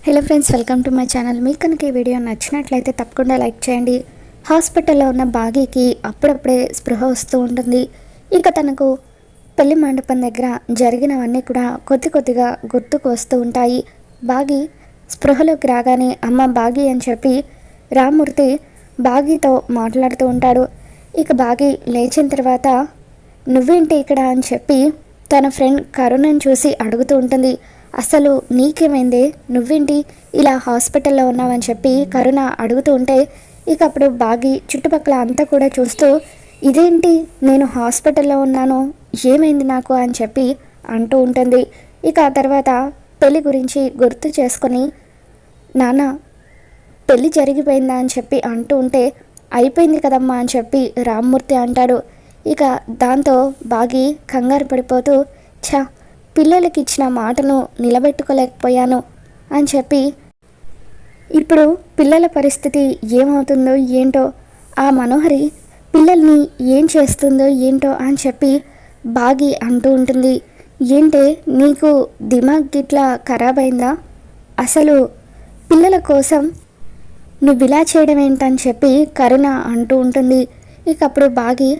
Hello friends, welcome to my channel. మీకు కనుక ఈ వీడియో నచ్చినట్లయితే తప్పకుండా లైక్ చేయండి. హాస్పిటల్లో ఉన్న బాగీకి అప్పుడప్పుడే స్పృహ వస్తూ ఉంటుంది. ఇక తనకు పెళ్లి మండపం దగ్గర జరిగినవన్నీ కూడా కొద్దిగా గుర్తుకు వస్తూ ఉంటాయి. బాగీ స్పృహలోకి రాగానే అమ్మ బాగీ అని చెప్పి రామ్మూర్తి బాగీతో మాట్లాడుతూ ఉంటాడు. ఇక బాగీ లేచిన తర్వాత నువ్వేంటి ఇక్కడ అని చెప్పి తన ఫ్రెండ్ కరుణను చూసి అడుగుతూ ఉంటుంది. అసలు నీకేమైంది, నువ్వేంటి ఇలా హాస్పిటల్లో ఉన్నావని చెప్పి కరుణ అడుగుతూ ఉంటే ఇక అప్పుడు బాగీ చుట్టుపక్కల అంతా కూడా చూస్తూ ఇదేంటి నేను హాస్పిటల్లో ఉన్నాను, ఏమైంది నాకు అని చెప్పి అంటూ ఉంటుంది. ఇక ఆ తర్వాత పెళ్ళి గురించి గుర్తు చేసుకొని నాన్న పెళ్ళి జరిగిపోయిందా అని చెప్పి అంటూ ఉంటే అయిపోయింది కదమ్మా అని చెప్పి రామ్మూర్తి అంటాడు. ఇక దాంతో బాగీ కంగారు పడిపోతూ పిల్లలకి ఇచ్చిన మాటను నిలబెట్టుకోలేకపోయాను అని చెప్పి ఇప్పుడు పిల్లల పరిస్థితి ఏమవుతుందో ఏంటో, ఆ మనోహరి పిల్లల్ని ఏం చేస్తుందో ఏంటో అని చెప్పి బాగీ అంటూ ఉంటుంది. ఏంటే నీకు దిమాగ్ గిట్లా ఖరాబ్ అయిందా, అసలు పిల్లల కోసం నువ్వు ఇలా చేయడం ఏంటని చెప్పి కరుణ అంటూ ఉంటుంది. ఇక అప్పుడు బాగీ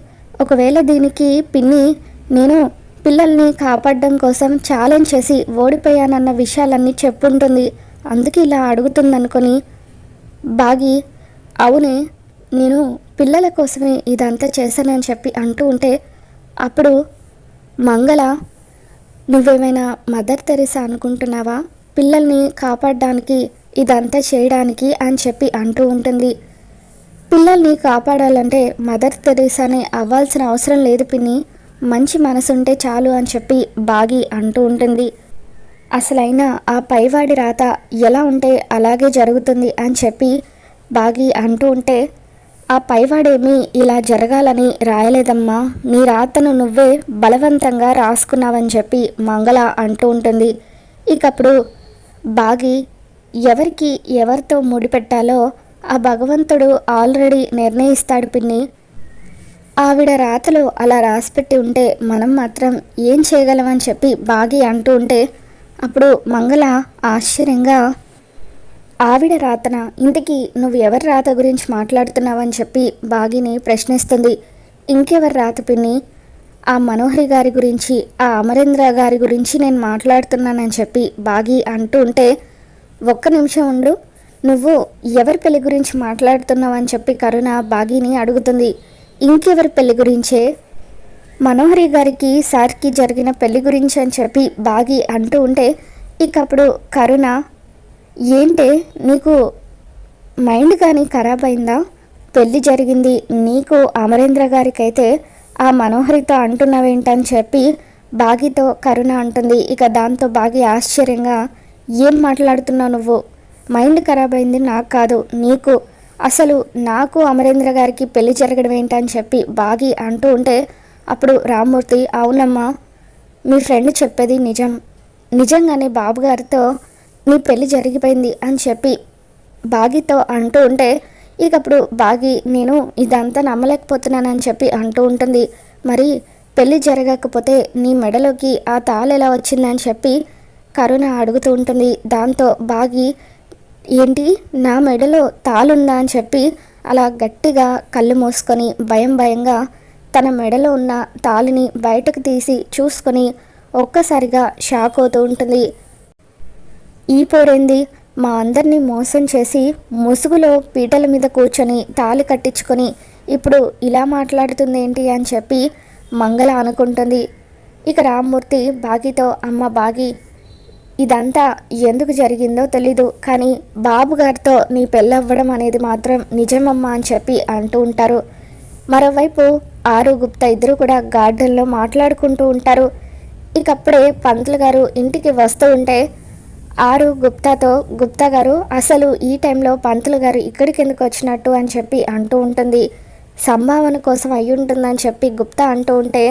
ఒకవేళ దీనికి పిన్ని నేను పిల్లల్ని కాపాడడం కోసం ఛాలెంజ్ చేసి ఓడిపోయానన్న విషయాలన్నీ చెప్పుంటుంది, అందుకే ఇలా అడుగుతుందనుకొని బాగీ అవునే నేను పిల్లల కోసమే ఇదంతా చేశానని చెప్పి అంటూ ఉంటే అప్పుడు మంగళ నువ్వేమైనా మదర్ తెరీసా అనుకుంటున్నావా పిల్లల్ని కాపాడడానికి ఇదంతా చేయడానికి అని చెప్పి అంటూ ఉంటుంది. పిల్లల్ని కాపాడాలంటే మదర్ తెరీసానే అవ్వాల్సిన అవసరం లేదు పిన్ని, మంచి మనసుంటే చాలు అని చెప్పి బాగీ అంటూ ఉంటుంది. అసలైనా ఆ పైవాడి రాత ఎలా ఉంటే అలాగే జరుగుతుంది అని చెప్పి బాగీ అంటూ ఉంటే ఆ పైవాడేమీ ఇలా జరగాలని రాయలేదమ్మా, నీ రాతను నువ్వే బలవంతంగా రాసుకున్నావని చెప్పి మంగళ అంటూ ఉంటుంది. ఇకప్పుడు బాగీ ఎవరికి ఎవరితో ముడిపెట్టాలో ఆ భగవంతుడు ఆల్రెడీ నిర్ణయిస్తాడు పిన్ని, ఆవిడ రాతలో అలా రాసిపెట్టి ఉంటే మనం మాత్రం ఏం చేయగలమని చెప్పి బాగీ అంటూ ఉంటే అప్పుడు మంగళ ఆశ్చర్యంగా ఆవిడ రాతన, ఇంతకీ నువ్వు ఎవరి రాత గురించి మాట్లాడుతున్నావని చెప్పి బాగీని ప్రశ్నిస్తుంది. ఇంకెవరి రాత పిన్ని, ఆ మనోహరి గారి గురించి, ఆ అమరేంద్ర గారి గురించి నేను మాట్లాడుతున్నానని చెప్పి బాగీ అంటూ ఉంటే ఒక్క నిమిషం ఉండు, నువ్వు ఎవరి పెళ్లి గురించి మాట్లాడుతున్నావు అని చెప్పి కరుణ బాగీని అడుగుతుంది. ఇంకెవరి పెళ్లి గురించే, మనోహరి గారికి సార్కి జరిగిన పెళ్లి గురించి అని చెప్పి బాగీ అంటూ ఉంటే ఇకప్పుడు కరుణ ఏంటే నీకు మైండ్ కానీ ఖరాబ్ అయిందా, పెళ్ళి జరిగింది నీకు అమరేంద్ర గారికైతే ఆ మనోహరితో అంటున్నావేంటని చెప్పి బాగీతో కరుణ అంటుంది. ఇక దాంతో బాగీ ఆశ్చర్యంగా ఏం మాట్లాడుతున్నావు నువ్వు, మైండ్ ఖరాబ్ అయింది నాకు కాదు నీకు, అసలు నాకు అమరేంద్ర గారికి పెళ్లి జరగడం ఏంటని చెప్పి బాగీ అంటూ ఉంటే అప్పుడు రామ్మూర్తి అవునమ్మా మీ ఫ్రెండ్ చెప్పేది నిజం, నిజంగానే బాబు గారితో నీ పెళ్లి జరిగిపోయింది అని చెప్పి బాగీతో అంటూ ఉంటే ఇకప్పుడు బాగీ నేను ఇదంతా నమ్మలేకపోతున్నానని చెప్పి అంటూ ఉంటుంది. మరి పెళ్లి జరగకపోతే నీ మెడలోకి ఆ తాళి ఎలా వచ్చిందని చెప్పి కరుణ అడుగుతూ ఉంటుంది. దాంతో బాగీ ఏంటి నా మెడలో తాళుందా అని చెప్పి అలా గట్టిగా కళ్ళు మూసుకొని భయంగా తన మెడలో ఉన్న తాళిని బయటకు తీసి చూసుకొని ఒక్కసారిగా షాక్ అవుతూ ఉంటుంది. ఈ పోరేంది మా అందరినీ మోసం చేసి ముసుగులో పీటల మీద కూర్చొని తాళి కట్టించుకొని ఇప్పుడు ఇలా మాట్లాడుతుంది ఏంటి అని చెప్పి మంగళ అనుకుంటుంది. ఇక రామ్మూర్తి బాగీతో అమ్మ బాగీ ఇదంతా ఎందుకు జరిగిందో తెలీదు, కానీ బాబు గారితో నీ పెళ్ళవ్వడం అనేది మాత్రం నిజమమ్మా అని చెప్పి అంటూ ఉంటారు. మరోవైపు ఆరు గుప్తా ఇద్దరు కూడా గార్డెన్లో మాట్లాడుకుంటూ ఉంటారు. ఇకప్పుడే పంతులు గారు ఇంటికి వస్తూ ఉంటే ఆరు గుప్తాతో గుప్తా గారు అసలు ఈ టైంలో పంతులు గారు ఇక్కడికి ఎందుకు వచ్చినట్టు అని చెప్పి అంటూ ఉంటుంది. సంభావన కోసం అయి ఉంటుందని చెప్పి గుప్తా అంటూ ఉంటే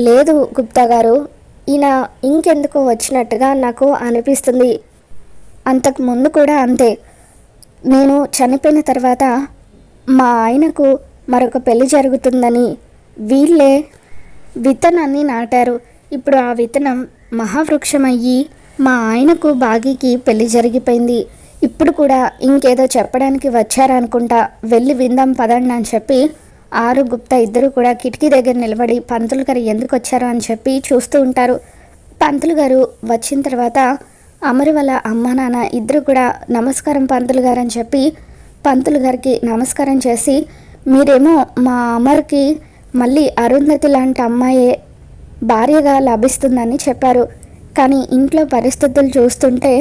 లేదు గుప్తా గారు, ఈయన ఇంకెందుకో వచ్చినట్టుగా నాకు అనిపిస్తుంది, అంతకు ముందు కూడా అంతే, నేను చనిపోయిన తర్వాత మా ఆయనకు మరొక పెళ్లి జరుగుతుందని వీళ్ళే విత్తనాన్ని నాటారు, ఇప్పుడు ఆ విత్తనం మహావృక్షమయ్యి మా ఆయనకు బాగీకి పెళ్లి జరిగిపోయింది, ఇప్పుడు కూడా ఇంకేదో చెప్పడానికి వచ్చారనుకుంటా, వెళ్ళి విందాం పదండి అని చెప్పి ఆరు గుప్తా ఇద్దరు కూడా కిటికీ దగ్గర నిలబడి పంతులు గారు ఎందుకు వచ్చారో అని చెప్పి చూస్తూ ఉంటారు. పంతులు గారు వచ్చిన తర్వాత అమరు వాళ్ళ అమ్మ నాన్న ఇద్దరు కూడా నమస్కారం పంతులు గారు అని చెప్పి పంతులు గారికి నమస్కారం చేసి, మీరేమో మా అమర్కి మళ్ళీ అరుంధతి లాంటి అమ్మాయే భార్యగా లభిస్తుందని చెప్పారు, కానీ ఇంట్లో పరిస్థితులు చూస్తుంటే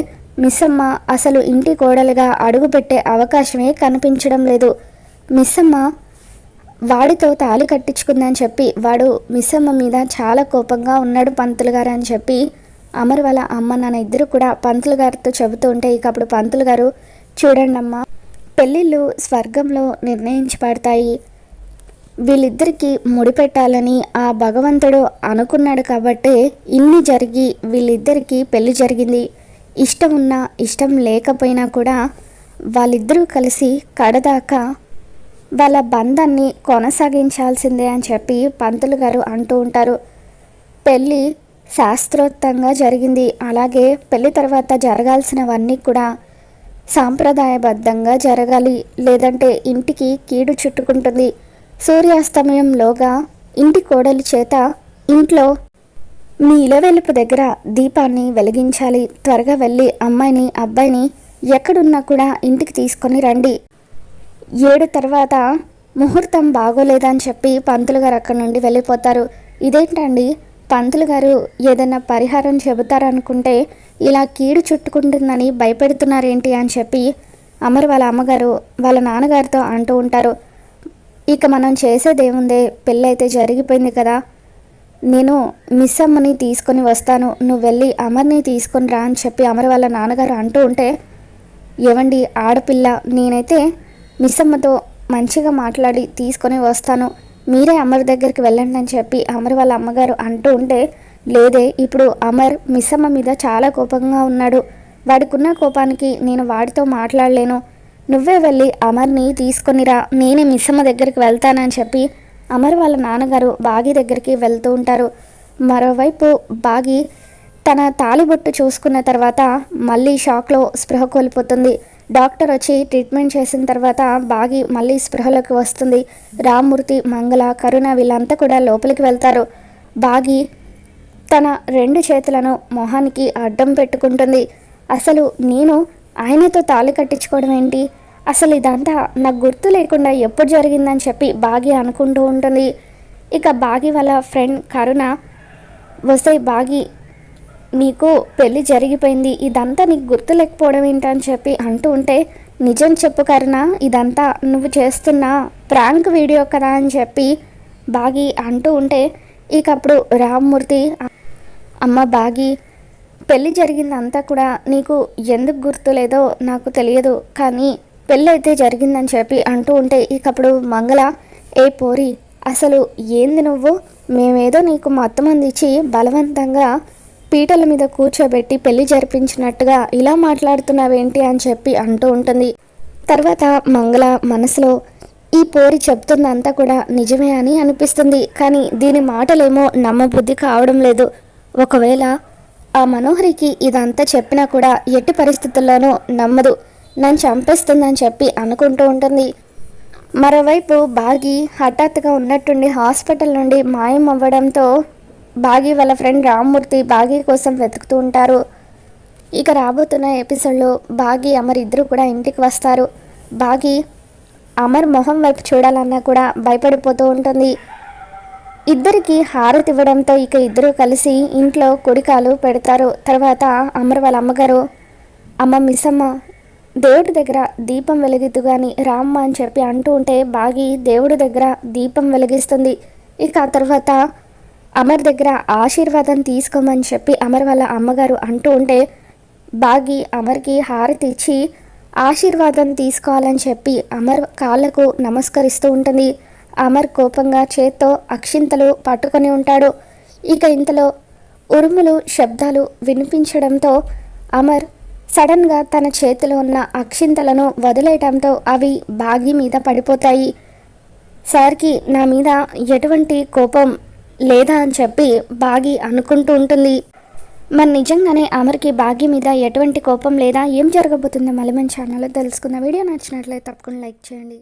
మిస్సమ్మ అసలు ఇంటి కోడలుగా అడుగుపెట్టే అవకాశమే కనిపించడం లేదు. మిస్సమ్మ వాడితో తాళి కట్టించుకుందని చెప్పి వాడు మిస్సమ్మ మీద చాలా కోపంగా ఉన్నాడు పంతులు గారు అని చెప్పి అమర్ వాళ్ళ అమ్మ నాన్న ఇద్దరు కూడా పంతులు గారితో చెబుతూ ఉంటే, ఇక అప్పుడు పంతులు గారు, చూడండి అమ్మ, పెళ్ళిళ్ళు స్వర్గంలో నిర్ణయించబడతాయి, వీళ్ళిద్దరికీ ముడిపెట్టాలని ఆ భగవంతుడు అనుకున్నాడు కాబట్టి ఇన్ని జరిగి వీళ్ళిద్దరికీ పెళ్లి జరిగింది. ఇష్టం ఉన్నా ఇష్టం లేకపోయినా కూడా వాళ్ళిద్దరూ కలిసి కడదాకా వాళ్ళ బంధాన్ని కొనసాగించాల్సిందే అని చెప్పి పంతులు గారు అంటూ ఉంటారు. పెళ్ళి శాస్త్రోక్తంగా జరిగింది, అలాగే పెళ్లి తర్వాత జరగాల్సినవన్నీ కూడా సాంప్రదాయబద్ధంగా జరగాలి, లేదంటే ఇంటికి కీడు చుట్టుకుంటుంది. సూర్యాస్తమయంలోగా ఇంటి కోడలి చేత ఇంట్లో మీ ఇలవెలుపు దగ్గర దీపాన్ని వెలిగించాలి, త్వరగా వెళ్ళి అమ్మాయిని అబ్బాయిని ఎక్కడున్నా కూడా ఇంటికి తీసుకొని రండి, 7 తర్వాత ముహూర్తం బాగోలేదని చెప్పి పంతులు గారు అక్కడి నుండి వెళ్ళిపోతారు. ఇదేంటండి, పంతులు గారు ఏదైనా పరిహారం చెబుతారనుకుంటే ఇలా కీడు చుట్టుకుంటుందని భయపెడుతున్నారేంటి అని చెప్పి అమర్ వాళ్ళ అమ్మగారు వాళ్ళ నాన్నగారితో అంటూ ఉంటారు. ఇక మనం చేసేదేముందే, పెళ్ళైతే జరిగిపోయింది కదా, నేను మిస్ అమ్మని తీసుకొని వస్తాను, నువ్వు వెళ్ళి అమర్ని తీసుకొని రా అని చెప్పి అమర్ వాళ్ళ నాన్నగారు అంటూ ఉంటే, ఏవండి ఆడపిల్ల, నేనైతే మిస్ అమ్మతో మంచిగా మాట్లాడి తీసుకొని వస్తాను, మీరే అమర్ దగ్గరికి వెళ్ళండి అని చెప్పి అమర్ వాళ్ళ అమ్మగారు అంటూ ఉంటే, లేదే, ఇప్పుడు అమర్ మిస్ అమ్మ మీద చాలా కోపంగా ఉన్నాడు, వాడికున్న కోపానికి నేను వాడితో మాట్లాడలేను, నువ్వే వెళ్ళి అమర్ని తీసుకొనిరా, నేనే మిస్ అమ్మ దగ్గరికి వెళ్తానని చెప్పి అమర్ వాళ్ళ నాన్నగారు బాగి దగ్గరికి వెళ్తూ ఉంటారు. మరోవైపు బాగి తన తాలిబొట్టు చూసుకున్న తర్వాత మళ్ళీ షాక్లో స్పృహ కోల్పోతుంది. డాక్టర్ వచ్చి ట్రీట్మెంట్ చేసిన తర్వాత బాగి మళ్ళీ స్పృహలోకి వస్తుంది. రామ్మూర్తి, మంగళ, కరుణ వీళ్ళంతా కూడా లోపలికి వెళ్తారు. బాగి తన 2 చేతులను మొహానికి అడ్డం పెట్టుకుంటుంది. అసలు నేను ఆయనతో తాళి కట్టించుకోవడం ఏంటి, అసలు ఇదంతా నాకు గుర్తు లేకుండా ఎప్పుడు జరిగిందని చెప్పి బాగి అనుకుంటూ ఉంటుంది. ఇక బాగి వాళ్ళ ఫ్రెండ్ కరుణ వస్తే, బాగి నీకు పెళ్ళి జరిగిపోయింది, ఇదంతా నీకు గుర్తు లేకపోవడం ఏంటని చెప్పి అంటూ ఉంటే, నిజం చెప్పు కరుణ, ఇదంతా నువ్వు చేస్తున్న ప్రాంక్ వీడియో కదా అని చెప్పి బాగి అంటూ ఉంటే, ఇక అప్పుడు రామ్మూర్తి, అమ్మ బాగి, పెళ్ళి జరిగిందంతా కూడా నీకు ఎందుకు గుర్తులేదో నాకు తెలియదు, కానీ పెళ్ళి అయితే జరిగిందని చెప్పి అంటూ ఉంటే, ఇక అప్పుడు మంగళ, ఏ పోరి, అసలు ఏంది నువ్వు, మేమేదో నీకు మొత్తం అందించి బలవంతంగా పీటల మీద కూర్చోబెట్టి పెళ్లి జరిపించినట్టుగా ఇలా మాట్లాడుతున్నావేంటి అని చెప్పి అంటూ ఉంటుంది. తర్వాత మంగళ మనసులో, ఈ పోరి చెప్తుందంతా కూడా నిజమే అని అనిపిస్తుంది, కానీ దీని మాటలేమో నమ్మబుద్ధి కావడం లేదు, ఒకవేళ ఆ మనోహరికి ఇదంతా చెప్పినా కూడా ఎట్టి పరిస్థితుల్లోనూ నమ్మదు, నన్ను చంపేస్తుందని చెప్పి అనుకుంటూ ఉంటుంది. మరోవైపు బాగి హఠాత్తుగా ఉన్నట్టుండి హాస్పిటల్ నుండి మాయం అవ్వడంతో బాగి వాళ్ళ ఫ్రెండ్ రామ్మూర్తి బాగి కోసం వెతుకుతూ ఉంటారు. ఇక రాబోతున్న ఎపిసోడ్లో బాగి అమర్ ఇద్దరు కూడా ఇంటికి వస్తారు. బాగి అమర్ మొహం వైపు చూడాలన్నా కూడా భయపడిపోతూ ఉంటుంది. ఇద్దరికి హారతి ఇవ్వడంతో ఇక ఇద్దరు కలిసి ఇంట్లో కుడికాలు పెడతారు. తర్వాత అమర్ వాళ్ళ అమ్మగారు, అమ్మ మిస్సమ్మ, దేవుడి దగ్గర దీపం వెలిగిద్దు కానీ రామ్మ అని చెప్పి అంటూ ఉంటే, బాగి దేవుడి దగ్గర దీపం వెలిగిస్తుంది. ఇక ఆ తర్వాత అమర్ దగ్గర ఆశీర్వాదం తీసుకోమని చెప్పి అమర్ వాళ్ళ అమ్మగారు అంటూ ఉంటే, బాగి అమర్కి హారతి ఇచ్చి ఆశీర్వాదం తీసుకోవాలని చెప్పి అమర్ కాళ్ళకు నమస్కరిస్తూ ఉంటుంది. అమర్ కోపంగా చేత్తో అక్షింతలు పట్టుకొని ఉంటాడు. ఇక ఇంతలో ఉరుములు శబ్దాలు వినిపించడంతో అమర్ సడన్గా తన చేతిలో ఉన్న అక్షింతలను వదిలేయటంతో అవి బాగి మీద పడిపోతాయి. సార్కి నా మీద ఎటువంటి కోపం లేదా అని చెప్పి బాగి అనుకుంటూ ఉంటుంది. మరి నిజంగానే అమర్కి భాగ్య మీద ఎటువంటి కోపం లేదా, ఏం జరగబోతుందో మళ్ళీ మన ఛానల్లో తెలుసుకుందాం. వీడియో నచ్చినట్లయితే తప్పకుండా లైక్ చేయండి.